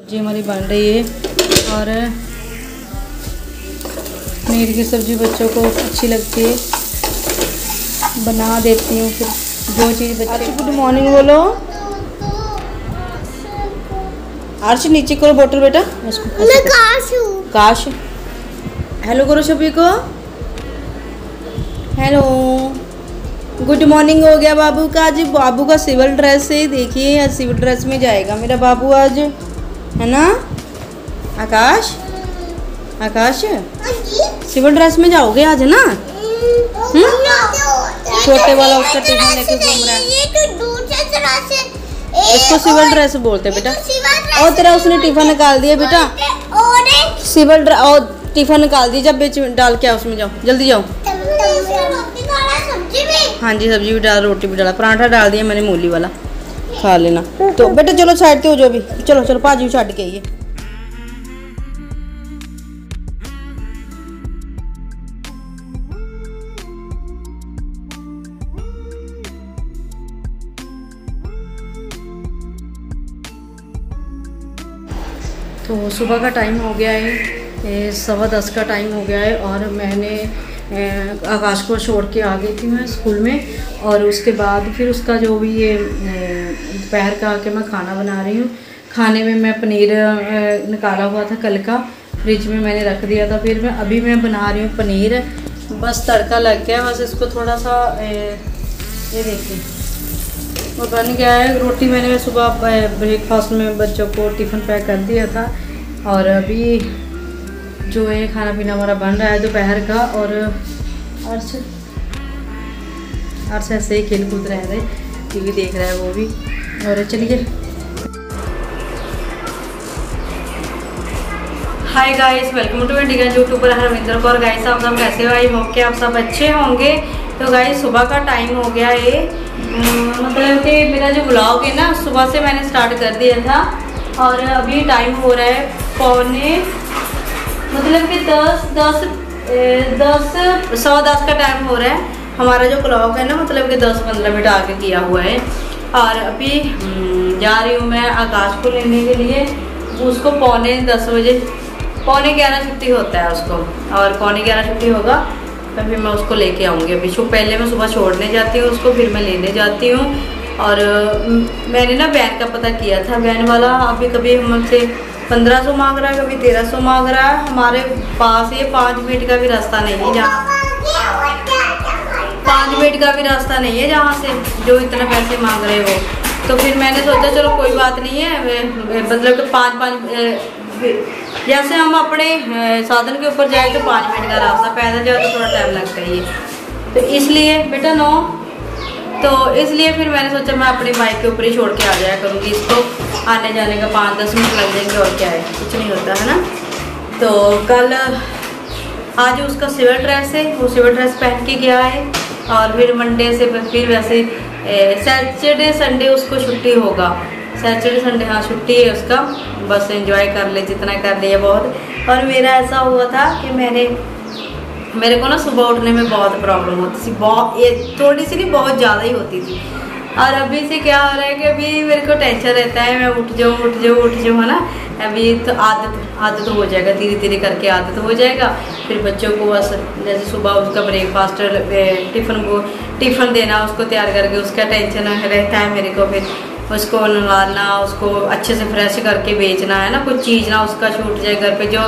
सब्जी हमारी बन रही है और पनीर की सब्ज़ी बच्चों को अच्छी लगती है, बना देती हूँ। फिर जो चीज़ बच्चे गुड मॉर्निंग बोलो। आर्च नीचे करो बोतल बेटा। मैं काश हूँ। काश हेलो करो सभी को। हेलो गुड मॉर्निंग हो गया बाबू का। आज बाबू का सिविल ड्रेस है, देखिए आज सिविल ड्रेस में जाएगा मेरा बाबू आज, है ना आकाश? आकाश सिविल ड्रेस में जाओगे आज, है ना? छोटे वाला उसका टिफिन लेके घूम रहा है। इसको सिविल ड्रेस बोलते बेटा। और तेरा उसने टिफिन निकाल दिया बेटा, सिविल और टिफिन निकाल दिया। जब बीच डाल के आओ उसमें, जाओ जल्दी जाओ। हाँ जी सब्जी भी डाल, रोटी भी डाला, पराठा डाल दिया मैंने मूली वाला, खा लेना। तो बेटा चलो साइड पे हो जो भी, चलो चलो भाजी छड़ के आइए। तो सुबह का टाइम हो गया है, 10:15 का टाइम हो गया है और मैंने आकाश को छोड़ के आ गई थी मैं स्कूल में। और उसके बाद फिर उसका जो भी ये दोपहर का आके मैं खाना बना रही हूँ। खाने में मैं पनीर निकाला हुआ था कल का, फ्रिज में मैंने रख दिया था। फिर अभी मैं बना रही हूँ पनीर, बस तड़का लग गया, बस इसको थोड़ा सा ये देखिए वो बन गया है। रोटी मैंने सुबह ब्रेकफास्ट में बच्चों को टिफ़िन पैक कर दिया था और अभी जो है खाना पीना हमारा बन रहा है दोपहर का। और अर्श ऐसे ही खेल कूद रहे थे, टीवी देख रहा है वो भी। और चलिए hi guys, welcome to India YouTuber Harvinder Kaur. Guys आप सब कैसे हो? आई होप कि आप सब अच्छे होंगे। तो गाइस सुबह का टाइम हो गया है, मतलब कि मेरा जो ब्लॉग है ना सुबह से मैंने स्टार्ट कर दिया था और अभी टाइम हो रहा है पौने, मतलब कि 10:10 का टाइम हो रहा है। हमारा जो क्लॉक है ना मतलब कि 10-15 मिनट आगे किया हुआ है। और अभी जा रही हूँ मैं आकाश को लेने के लिए। उसको पौने 10 बजे, पौने 11 छुट्टी होता है उसको, और पौने 11 छुट्टी होगा तो फिर मैं उसको लेके आऊँगी। अभी पहले मैं सुबह छोड़ने जाती हूँ उसको, फिर मैं लेने जाती हूँ। और मैंने ना वैन का पता किया था, वैन वाला अभी कभी हमसे 1500 मांग रहा है, कभी 1300 मांग रहा है। हमारे पास ये 5 मिनट का भी रास्ता नहीं है, जहाँ 5 मिनट का भी रास्ता नहीं है जहाँ से जो इतना पैसे मांग रहे हो। तो फिर मैंने सोचा चलो कोई बात नहीं है, मतलब कि 5 जैसे हम अपने साधन के ऊपर जाए तो 5 मिनट का रास्ता, पैदल जाए तो थोड़ा टाइम लगता ही है। तो इसलिए बेटा तो इसलिए फिर मैंने सोचा मैं अपनी बाइक के ऊपर ही छोड़ के आ जाया करूँगी इसको। आने जाने का 5-10 मिनट लग जाएंगे और क्या है, कुछ नहीं होता है ना। तो कल आज उसका सिविल ड्रेस है, वो सिविल ड्रेस पहन के गया है। और फिर मंडे से फिर वैसे सैटरडे संडे उसको छुट्टी होगा। सैटरडे संडे हाँ छुट्टी है उसका, बस एंजॉय कर ले जितना कर लिया बहुत। और मेरा ऐसा हुआ था कि मेरे को ना सुबह उठने में बहुत प्रॉब्लम होती थी, बहुत थोड़ी सी नहीं बहुत ज़्यादा ही होती थी। और अभी से क्या हो रहा है कि अभी मेरे को टेंशन रहता है, मैं उठ जाऊँ है ना। अभी तो आदत हो जाएगा, धीरे धीरे करके आदत हो जाएगा। फिर बच्चों को बस जैसे सुबह उसका ब्रेकफास्ट टिफ़िन देना, उसको तैयार करके उसका टेंशन रहता है मेरे को। फिर उसको नहलाना, उसको अच्छे से फ्रेश करके बेचना है ना, कुछ चीज़ ना उसका छूट जाए घर पे, जो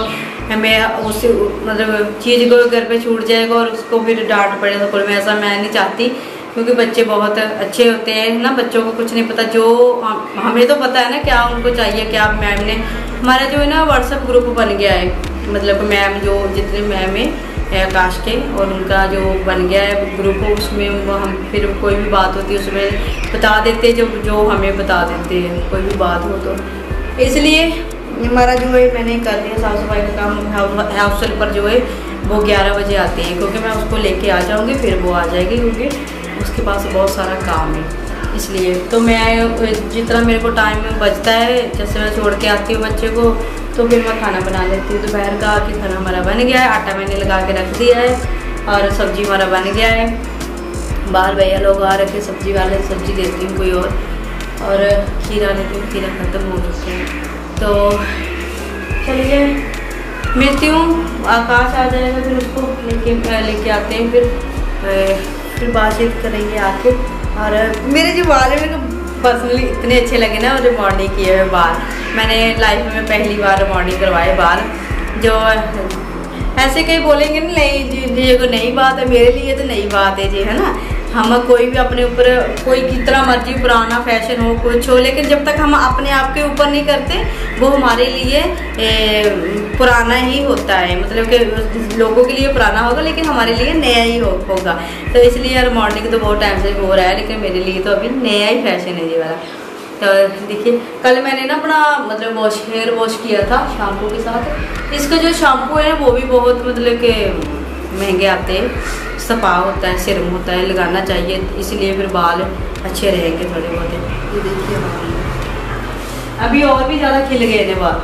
हमें उस मतलब चीज़ को घर पे छूट जाएगा और उसको फिर डांट पड़े स्कूल में। ऐसा मैं नहीं चाहती, क्योंकि बच्चे बहुत अच्छे होते हैं ना, बच्चों को कुछ नहीं पता। जो हमें तो पता है ना क्या उनको चाहिए क्या। मैम ने हमारा जो है ना व्हाट्सएप ग्रुप बन गया है, मतलब मैम जो जितने मैम है आकाश के और उनका जो बन गया है ग्रुप, उसमें हम फिर कोई भी बात होती है उसमें बता देते हैं, जो हमें बता देते हैं कोई भी बात हो तो। इसलिए हमारा जो है मैंने कर दिया साफ़ सफाई का काम। हाउस हेल्पर जो है वो 11 बजे आते हैं, क्योंकि मैं उसको लेके आ जाऊँगी, फिर वो आ जाएगी क्योंकि उसके पास बहुत सारा काम है। इसलिए तो मैं जितना मेरे को टाइम बचता है, जैसे मैं छोड़ के आती हूँ बच्चे को, तो फिर मैं खाना बना लेती हूँ। दोपहर का कि खाना हमारा बन गया है, आटा मैंने लगा के रख दिया है और सब्जी हमारा बन गया है। बाहर भैया लोग आ रखे सब्जी वाले, सब्जी देती हूँ कोई और खीरा लेती हूँ, खीरा ख़त्म हो चुके हैं। तो चलिए मिलती हूँ, आकाश आ जाएगा फिर उसको लेके आते हैं, फिर बातचीत करेंगे आके। और मेरे जो बाल है मेरे को पर्सनली इतने अच्छे लगे ना, और रिबॉन्डिंग किए हुए बाल मैंने लाइफ में पहली बार रिबॉन्डिंग करवाए बाल। जो ऐसे कहीं बोलेंगे ना नहीं जी ये कोई नई बात है, मेरे लिए तो नई बात है जी, है ना। हम कोई भी अपने ऊपर कोई कितना मर्जी पुराना फैशन हो कुछ हो, लेकिन जब तक हम अपने आप के ऊपर नहीं करते वो हमारे लिए पुराना ही होता है। मतलब कि लोगों के लिए पुराना होगा लेकिन हमारे लिए नया ही होगा। तो इसलिए यार मॉर्निंग तो बहुत टाइम से हो रहा है, लेकिन मेरे लिए तो अभी नया ही फैशन है ये वाला। तो देखिए कल मैंने ना अपना मतलब हेयर वॉश किया था शैम्पू के साथ। इसका जो शैम्पू है वो भी बहुत मतलब कि महंगे आते हैं, सपा होता है, सिरम होता है, लगाना चाहिए, इसलिए फिर बाल अच्छे रहेंगे थोड़े बहुत। ये देखिए अभी और भी ज़्यादा खिल गए थे बाल।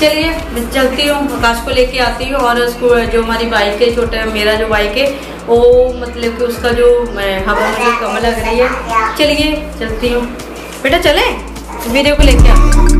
चलिए मैं चलती हूँ, आकाश को लेके आती हूँ, और उसको जो हमारी बाइक है, छोटा मेरा जो बाइक है वो मतलब कि उसका जो हवा मुझे कम लग रही है। चलिए चलती हूँ, बेटा चले वीडियो को लेके आती हूँ।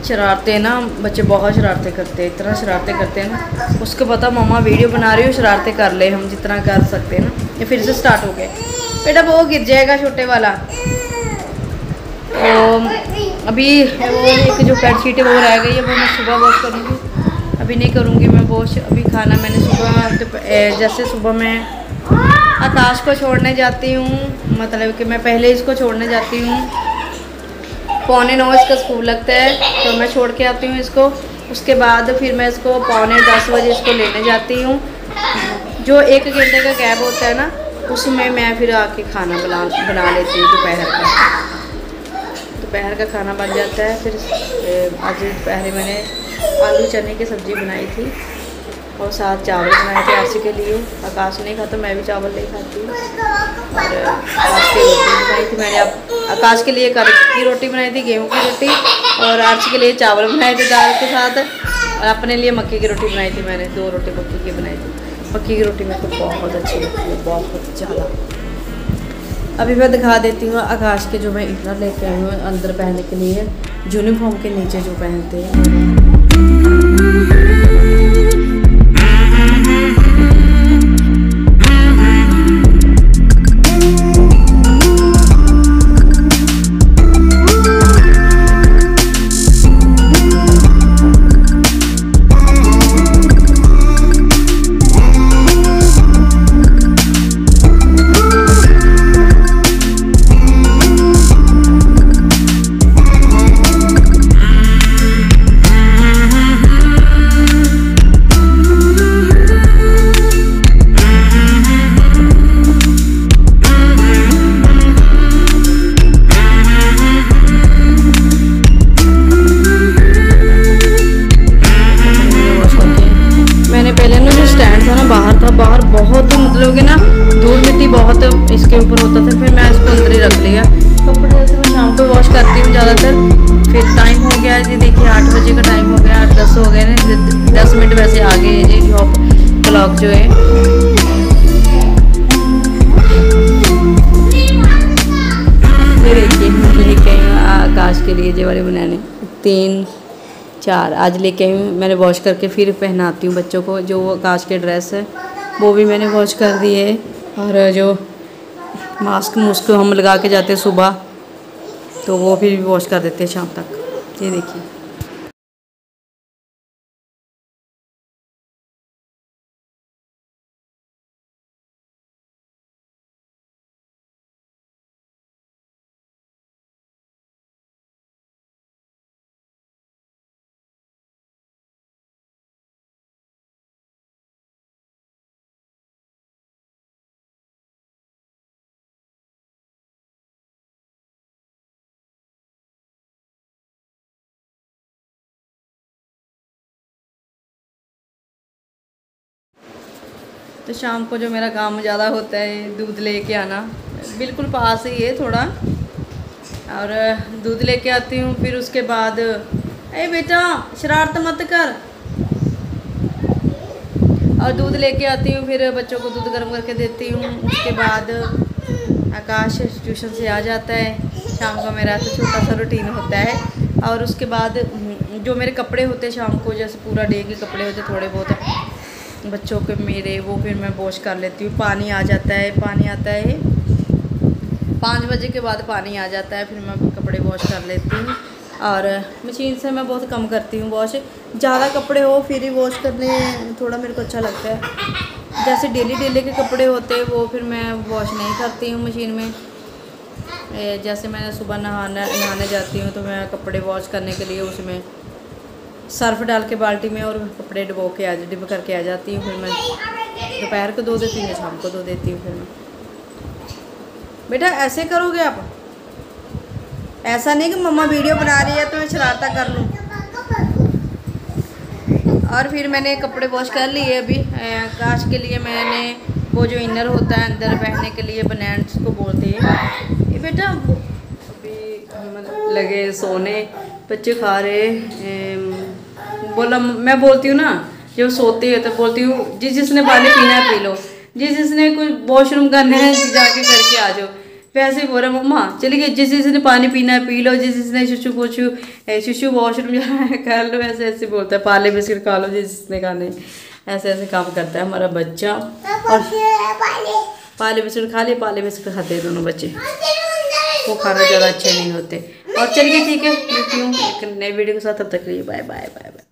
शरारतें ना बच्चे बहुत शरारतें करते हैं, इतना शरारतें करते हैं ना, उसको पता मम्मा वीडियो बना रही हो, शरारतें कर ले, हम जितना कर सकते हैं ना। ये फिर से स्टार्ट हो गए, बेटा वो गिर जाएगा छोटे वाला। तो अभी वो एक जो बेड शीट है वो रह गई है, वो मैं सुबह वॉश करूँगी, अभी नहीं करूँगी मैं वॉश। अभी खाना मैंने सुबह जैसे सुबह मैं आकाश को छोड़ने जाती हूँ, मतलब कि मैं पहले इसको छोड़ने जाती हूँ, 9:15 इसका स्कूल लगता है, तो मैं छोड़ के आती हूँ इसको। उसके बाद फिर मैं इसको 9:45 बजे इसको लेने जाती हूँ। जो 1 घंटे का गैप होता है ना, उसमें मैं फिर आके खाना बना लेती हूँ दोपहर का खाना बन जाता है। फिर आज दोपहर मैंने आलू चने की सब्ज़ी बनाई थी और साथ चावल बनाए थे आरसी के लिए। आकाश नहीं खाता, मैं भी चावल नहीं खाती हूँ। और आरसी की रोटी बनाई थी मैंने, आकाश के लिए कड़क की रोटी बनाई थी, गेहूँ की रोटी, और आरसी के लिए चावल बनाए थे दाल के साथ, और अपने लिए मक्की की रोटी बनाई थी मैंने। 2 रोटी मक्की की बनाई थी। मक्की की रोटी मेरे को बहुत अच्छी लगती है, बहुत ज़्यादा। अभी मैं दिखा देती हूँ आकाश के जो मैं इनर लेके आई हूँ अंदर पहनने के लिए, यूनिफॉर्म के नीचे जो पहनते हैं। बाहर बहुत मतलब कि ना धूल मिट्टी बहुत इसके ऊपर होता था, फिर मैं इसको अंदर ही रख लिया। कपड़े जैसे मैं शाम को वॉश करती हूँ ज़्यादातर। फिर टाइम हो गया जी, देखिए 8 बजे का टाइम हो गया, 8-10 हो गए ना, 10 मिनट वैसे आगे है जी ब्लॉग जो है। फिर लेके आई हूँ आकाश के लिए जो वाले बनाने 3-4 आज लेके आई हूँ मैंने, वॉश करके फिर पहनाती हूँ बच्चों को। जो आकाश के ड्रेस है वो भी मैंने वॉश कर दिए, और जो मास्क हम लगा के जाते हैं सुबह, तो वो फिर भी वॉश कर देते हैं शाम तक। ये देखिए तो शाम को जो मेरा काम ज़्यादा होता है दूध लेके आना, बिल्कुल पास ही है थोड़ा, और दूध लेके आती हूँ। फिर उसके बाद ए बेटा शरारत मत कर, और दूध लेके आती हूँ, फिर बच्चों को दूध गर्म करके देती हूँ। उसके बाद आकाश ट्यूशन से आ जाता है। शाम का मेरा तो छोटा सा रूटीन होता है। और उसके बाद जो मेरे कपड़े होते हैं शाम को, जैसे पूरा डे के कपड़े होते थोड़े बहुत बच्चों के मेरे, वो फिर मैं वॉश कर लेती हूँ। पानी आ जाता है, पानी आता है 5 बजे के बाद पानी आ जाता है, फिर मैं कपड़े वॉश कर लेती हूँ। और मशीन से मैं बहुत कम करती हूँ वॉश, ज़्यादा कपड़े हो फिर ही वॉश करने थोड़ा मेरे को अच्छा लगता है। जैसे डेली के कपड़े होते हैं वो फिर मैं वॉश नहीं करती हूँ मशीन में। जैसे मैं सुबह नहाने जाती हूँ तो मैं कपड़े वॉश करने के लिए उसमें सर्फ डाल के बाल्टी में और कपड़े डिब करके आ जाती हूँ। फिर मैं दोपहर को धो देती हूँ, शाम को धो देती हूँ। फिर मैं बेटा ऐसे करोगे आप, ऐसा नहीं कि मम्मा वीडियो बना रही है तो मैं शरारता कर लूँ। और फिर मैंने कपड़े वॉश कर लिए। अभी आकाश के लिए मैंने वो जो इनर होता है अंदर पहनने के लिए, बनैन्स को बोलते हैं। ये बेटा अभी हम लगे सोने, बच्चे खा रहे। बोला मैं बोलती हूँ ना जब सोते हैं तो बोलती हूँ जिसने पानी पीना है पी लो, जिसने कुछ वॉशरूम करना है जाके करके आ जाओ। वैसे ही बोल रहा मम्मा चलिए, जिसने पानी पीना है पी लो, जिसने शुशु वॉशरूम जाना है कर लो। ऐसे बोलता है, पाले बिस्किट खा लो जिसने खाने। ऐसे काम करता है हमारा बच्चा। और पाले बिस्किट खा लिए, पाले बिस्किट खाते हैं दोनों बच्चे, वो खाना ज़्यादा अच्छे नहीं होते। और चलिए ठीक है, मिलती हूँ एक नए वीडियो के साथ, तब तक के लिए बाय बाय बाय बाय।